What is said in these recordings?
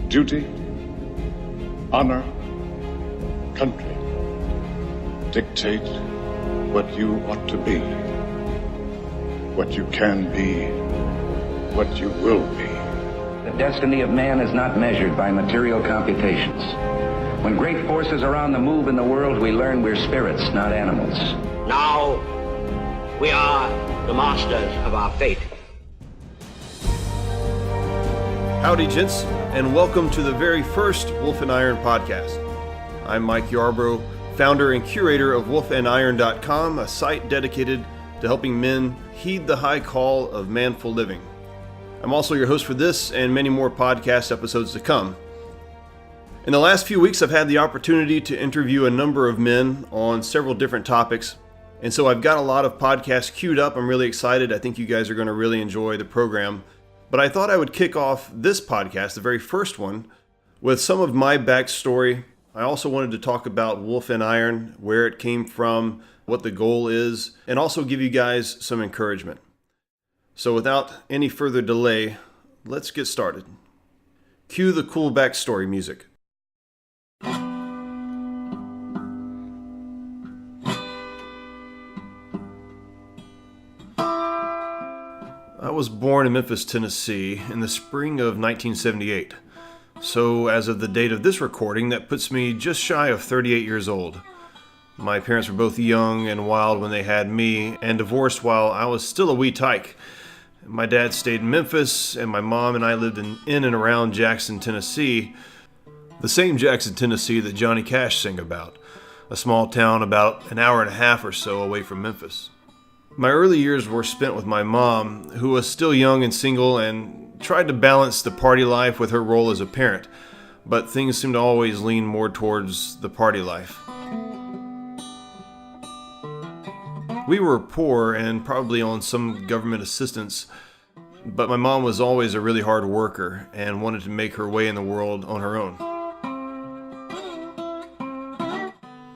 Duty, honor, country dictate what you ought to be, what you can be, what you will be. The destiny of man is not measured by material computations. When great forces are on the move in the world, we learn we're spirits, not animals. Now, we are the masters of our fate. Howdy, gents, and welcome to the very first Wolf and Iron podcast. I'm Mike Yarbrough, founder and curator of wolfandiron.com, a site dedicated to helping men heed the high call of manful living. I'm also your host for this and many more podcast episodes to come. In the last few weeks, I've had the opportunity to interview a number of men on several different topics, and so I've got a lot of podcasts queued up. I'm really excited. I think you guys are going to really enjoy the program. But I thought I would kick off this podcast, the very first one, with some of my backstory. I also wanted to talk about Wolf and Iron, where it came from, what the goal is, and also give you guys some encouragement. So without any further delay, let's get started. Cue the cool backstory music. I was born in Memphis, Tennessee in the spring of 1978. So as of the date of this recording, that puts me just shy of 38 years old. My parents were both young and wild when they had me, and divorced while I was still a wee tyke. My dad stayed in Memphis, and my mom and I lived in and around Jackson, Tennessee, the same Jackson, Tennessee that Johnny Cash sang about, a small town about an hour and a half or so away from Memphis. My early years were spent with my mom, who was still young and single and tried to balance the party life with her role as a parent, but things seemed to always lean more towards the party life. We were poor and probably on some government assistance, but my mom was always a really hard worker and wanted to make her way in the world on her own.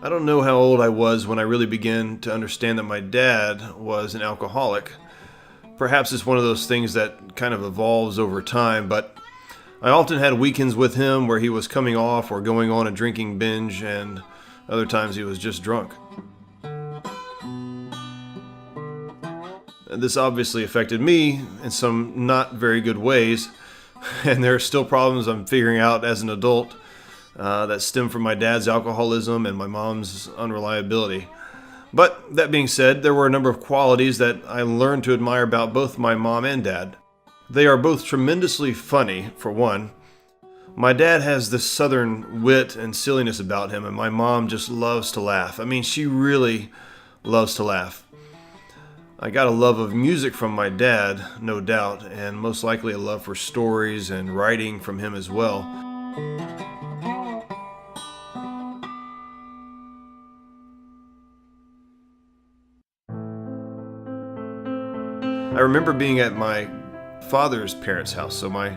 I don't know how old I was when I really began to understand that my dad was an alcoholic. Perhaps it's one of those things that kind of evolves over time, but I often had weekends with him where he was coming off or going on a drinking binge, and other times he was just drunk. This obviously affected me in some not very good ways, and there are still problems I'm figuring out as an adult that stem from my dad's alcoholism and my mom's unreliability. But that being said, there were a number of qualities that I learned to admire about both my mom and dad. They are both tremendously funny, for one. My dad has this southern wit and silliness about him, and my mom just loves to laugh. I mean, she really loves to laugh. I got a love of music from my dad, no doubt, and most likely a love for stories and writing from him as well. I remember being at my father's parents' house, so my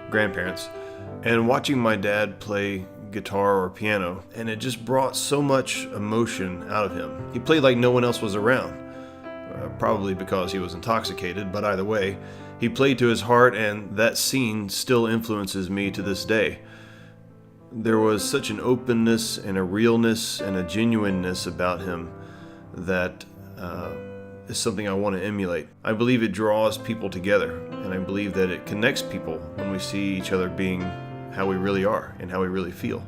grandparents, and watching my dad play guitar or piano, and it just brought so much emotion out of him. He played like no one else was around, probably because he was intoxicated, but either way, he played to his heart, and that scene still influences me to this day. There was such an openness and a realness and a genuineness about him that is something I want to emulate. I believe it draws people together, and I believe that it connects people when we see each other being how we really are and how we really feel.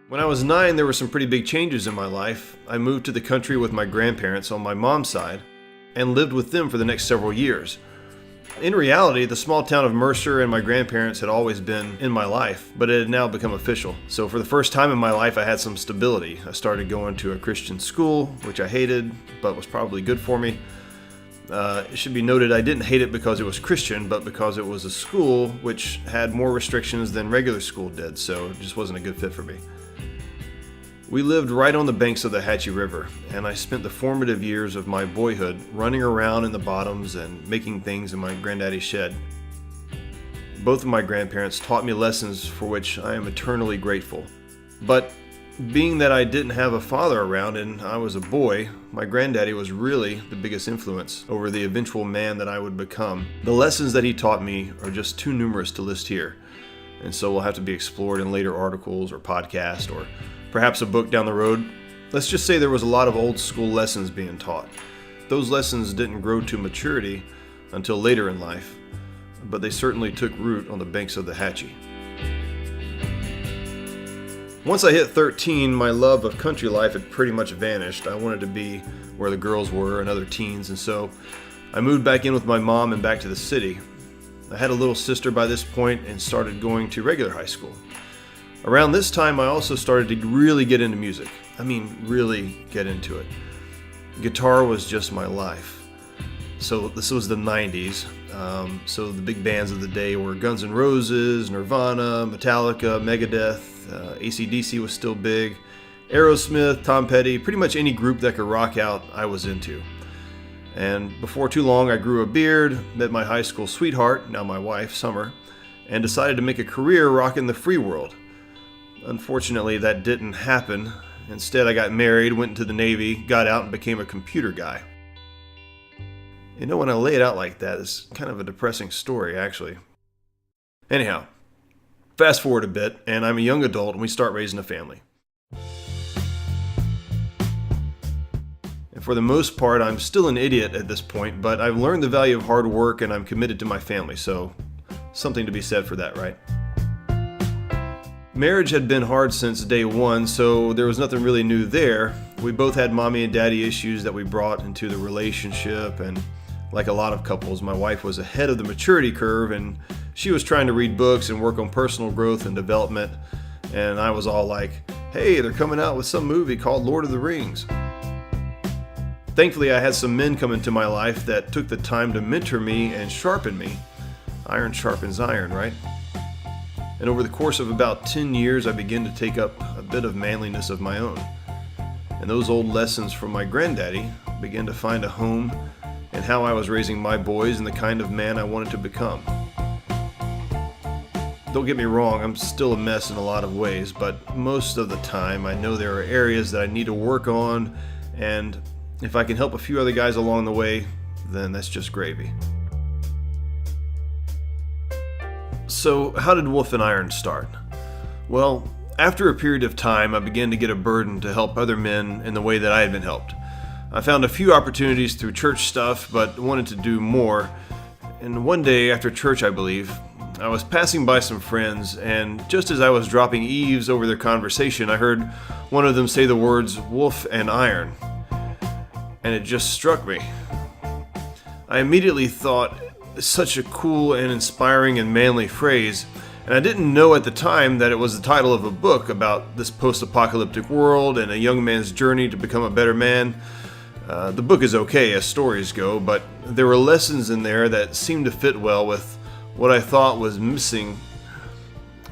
When I was 9, there were some pretty big changes in my life. I moved to the country with my grandparents on my mom's side and lived with them for the next several years. In reality, the small town of Mercer and my grandparents had always been in my life, but it had now become official. So for the first time in my life, I had some stability. I started going to a Christian school, which I hated, but was probably good for me. It should be noted I didn't hate it because it was Christian, but because it was a school which had more restrictions than regular school did, so it just wasn't a good fit for me. We lived right on the banks of the Hatchie River, and I spent the formative years of my boyhood running around in the bottoms and making things in my granddaddy's shed. Both of my grandparents taught me lessons for which I am eternally grateful. But being that I didn't have a father around and I was a boy, my granddaddy was really the biggest influence over the eventual man that I would become. The lessons that he taught me are just too numerous to list here, and so will have to be explored in later articles or podcasts or perhaps a book down the road. Let's just say there was a lot of old school lessons being taught. Those lessons didn't grow to maturity until later in life, but they certainly took root on the banks of the Hatchie. Once I hit 13, my love of country life had pretty much vanished. I wanted to be where the girls were and other teens, and so I moved back in with my mom and back to the city. I had a little sister by this point and started going to regular high school. Around this time, I also started to really get into music. I mean, really get into it. Guitar was just my life. So this was the 90s. So the big bands of the day were Guns N' Roses, Nirvana, Metallica, Megadeth, AC/DC was still big, Aerosmith, Tom Petty, pretty much any group that could rock out, I was into. And before too long, I grew a beard, met my high school sweetheart, now my wife, Summer, and decided to make a career rocking the free world. Unfortunately, that didn't happen. Instead, I got married, went into the Navy, got out, and became a computer guy. You know, when I lay it out like that, it's kind of a depressing story, actually. Anyhow, fast forward a bit, and I'm a young adult, and we start raising a family. And for the most part, I'm still an idiot at this point, but I've learned the value of hard work, and I'm committed to my family, so something to be said for that, right? Marriage had been hard since day one, so there was nothing really new there. We both had mommy and daddy issues that we brought into the relationship, and like a lot of couples, my wife was ahead of the maturity curve, and she was trying to read books and work on personal growth and development, and I was all like, hey, they're coming out with some movie called Lord of the Rings. Thankfully, I had some men come into my life that took the time to mentor me and sharpen me. Iron sharpens iron, right? And over the course of about 10 years, I began to take up a bit of manliness of my own. And those old lessons from my granddaddy began to find a home in how I was raising my boys and the kind of man I wanted to become. Don't get me wrong, I'm still a mess in a lot of ways, but most of the time I know there are areas that I need to work on, and if I can help a few other guys along the way, then that's just gravy. So, how did Wolf and Iron start? Well, after a period of time, I began to get a burden to help other men in the way that I had been helped. I found a few opportunities through church stuff, but wanted to do more. And one day after church, I believe, I was passing by some friends, and just as I was dropping eaves over their conversation, I heard one of them say the words, Wolf and Iron. And it just struck me. I immediately thought, such a cool and inspiring and manly phrase, and I didn't know at the time that it was the title of a book about this post-apocalyptic world and a young man's journey to become a better man. The book is okay as stories go, but there were lessons in there that seemed to fit well with what I thought was missing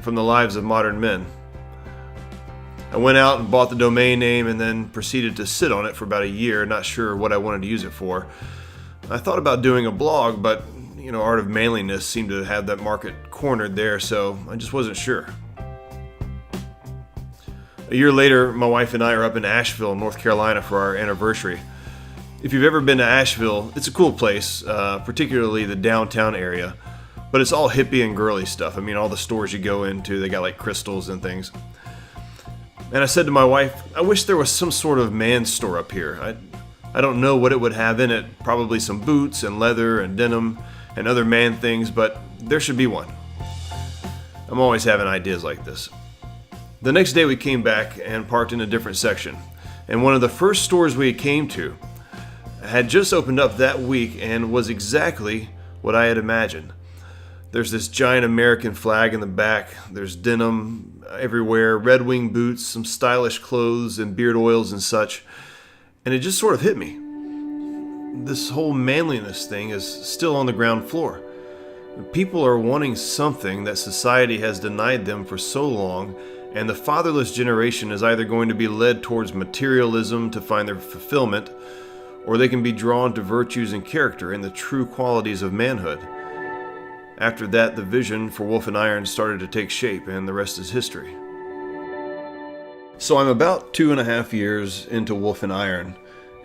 from the lives of modern men. I went out and bought the domain name and then proceeded to sit on it for about a year, not sure what I wanted to use it for. I thought about doing a blog, but Art of Manliness seemed to have that market cornered there, so I just wasn't sure. A year later, my wife and I are up in Asheville, North Carolina for our anniversary. If you've ever been to Asheville, it's a cool place, particularly the downtown area, but it's all hippie and girly stuff. I mean, all the stores you go into, they got like crystals and things. And I said to my wife, I wish there was some sort of man store up here. I don't know what it would have in it, probably some boots and leather and denim and other man things, but there should be one. I'm always having ideas like this. The next day we came back and parked in a different section, and one of the first stores we came to had just opened up that week and was exactly what I had imagined. There's this giant American flag in the back, there's denim everywhere, Red Wing boots, some stylish clothes and beard oils and such, and it just sort of hit me. This whole manliness thing is still on the ground floor. People are wanting something that society has denied them for so long, and the fatherless generation is either going to be led towards materialism to find their fulfillment, or they can be drawn to virtues and character and the true qualities of manhood. After that, the vision for Wolf and Iron started to take shape, and the rest is history. So I'm about 2.5 years into Wolf and Iron,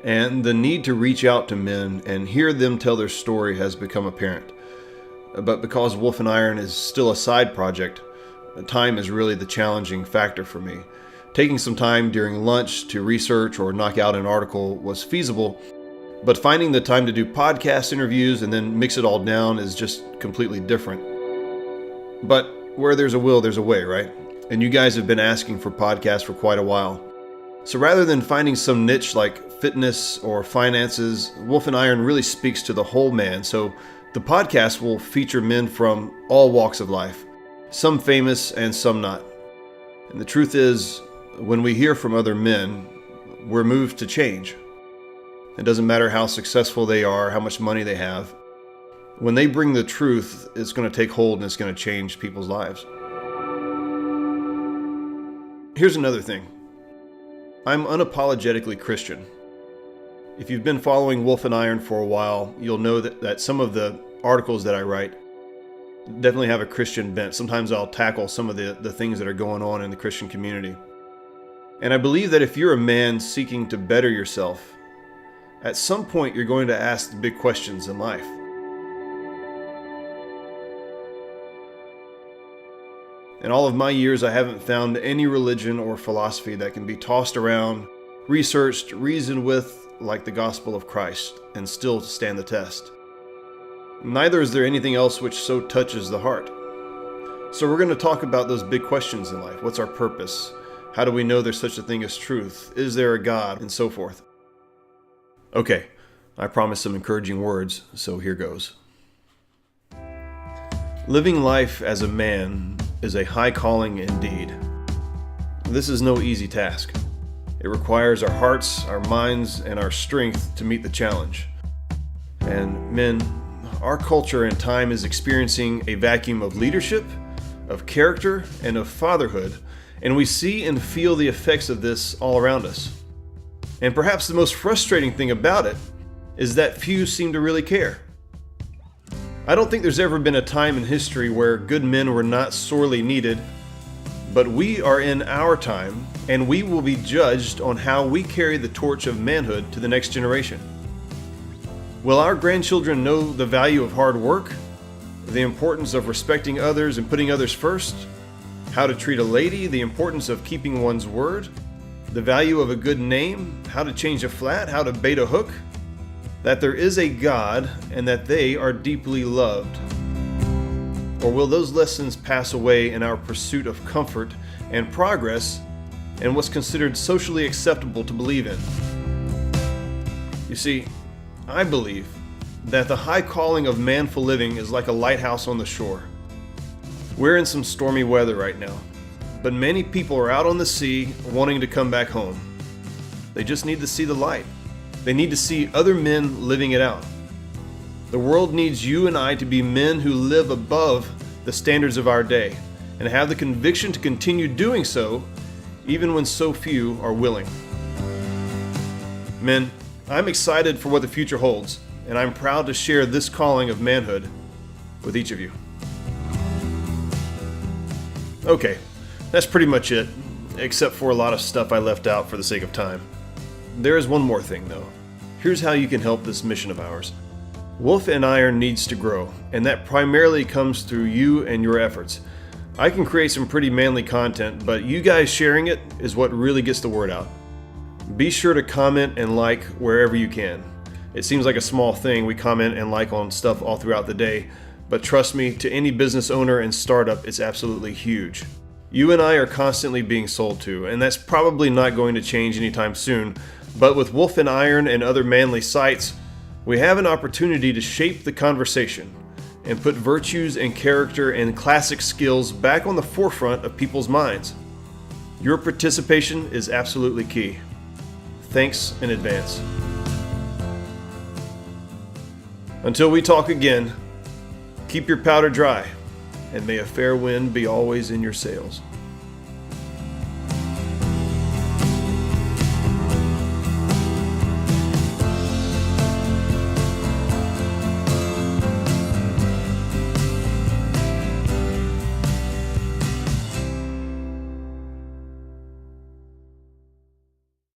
and the need to reach out to men and hear them tell their story has become apparent. But because Wolf and Iron is still a side project, time is really the challenging factor for me. Taking some time during lunch to research or knock out an article was feasible, but finding the time to do podcast interviews and then mix it all down is just completely different. But where there's a will, there's a way, right? And you guys have been asking for podcasts for quite a while. So rather than finding some niche like fitness or finances, Wolf and Iron really speaks to the whole man. So the podcast will feature men from all walks of life, some famous and some not. And the truth is, when we hear from other men, we're moved to change. It doesn't matter how successful they are, how much money they have. When they bring the truth, it's going to take hold and it's going to change people's lives. Here's another thing. I'm unapologetically Christian. If you've been following Wolf and Iron for a while, you'll know that some of the articles that I write definitely have a Christian bent. Sometimes I'll tackle some of the things that are going on in the Christian community. And I believe that if you're a man seeking to better yourself, at some point you're going to ask the big questions in life. In all of my years, I haven't found any religion or philosophy that can be tossed around, researched, reasoned with like the gospel of Christ and still stand the test. Neither is there anything else which so touches the heart. So we're going to talk about those big questions in life. What's our purpose? How do we know there's such a thing as truth? Is there a God? And so forth. Okay, I promised some encouraging words, so here goes. Living life as a man is a high calling indeed. This is no easy task. It requires our hearts, our minds, and our strength to meet the challenge. And men, our culture and time is experiencing a vacuum of leadership, of character, and of fatherhood, and we see and feel the effects of this all around us. And perhaps the most frustrating thing about it is that few seem to really care. I don't think there's ever been a time in history where good men were not sorely needed, but we are in our time, and we will be judged on how we carry the torch of manhood to the next generation. Will our grandchildren know the value of hard work, the importance of respecting others and putting others first, how to treat a lady, the importance of keeping one's word, the value of a good name, how to change a flat, how to bait a hook, that there is a God and that they are deeply loved? Or will those lessons pass away in our pursuit of comfort and progress and what's considered socially acceptable to believe in? You see, I believe that the high calling of manful living is like a lighthouse on the shore. We're in some stormy weather right now, but many people are out on the sea wanting to come back home. They just need to see the light. They need to see other men living it out. The world needs you and I to be men who live above the standards of our day and have the conviction to continue doing so even when so few are willing. Men, I'm excited for what the future holds, and I'm proud to share this calling of manhood with each of you. Okay, that's pretty much it, except for a lot of stuff I left out for the sake of time. There is one more thing, though. Here's how you can help this mission of ours. Wolf and Iron needs to grow, and that primarily comes through you and your efforts. I can create some pretty manly content, but you guys sharing it is what really gets the word out. Be sure to comment and like wherever you can. It seems like a small thing, we comment and like on stuff all throughout the day, but trust me, to any business owner and startup, it's absolutely huge. You and I are constantly being sold to, and that's probably not going to change anytime soon, but with Wolf and Iron and other manly sites, we have an opportunity to shape the conversation and put virtues and character and classic skills back on the forefront of people's minds. Your participation is absolutely key. Thanks in advance. Until we talk again, keep your powder dry, and may a fair wind be always in your sails.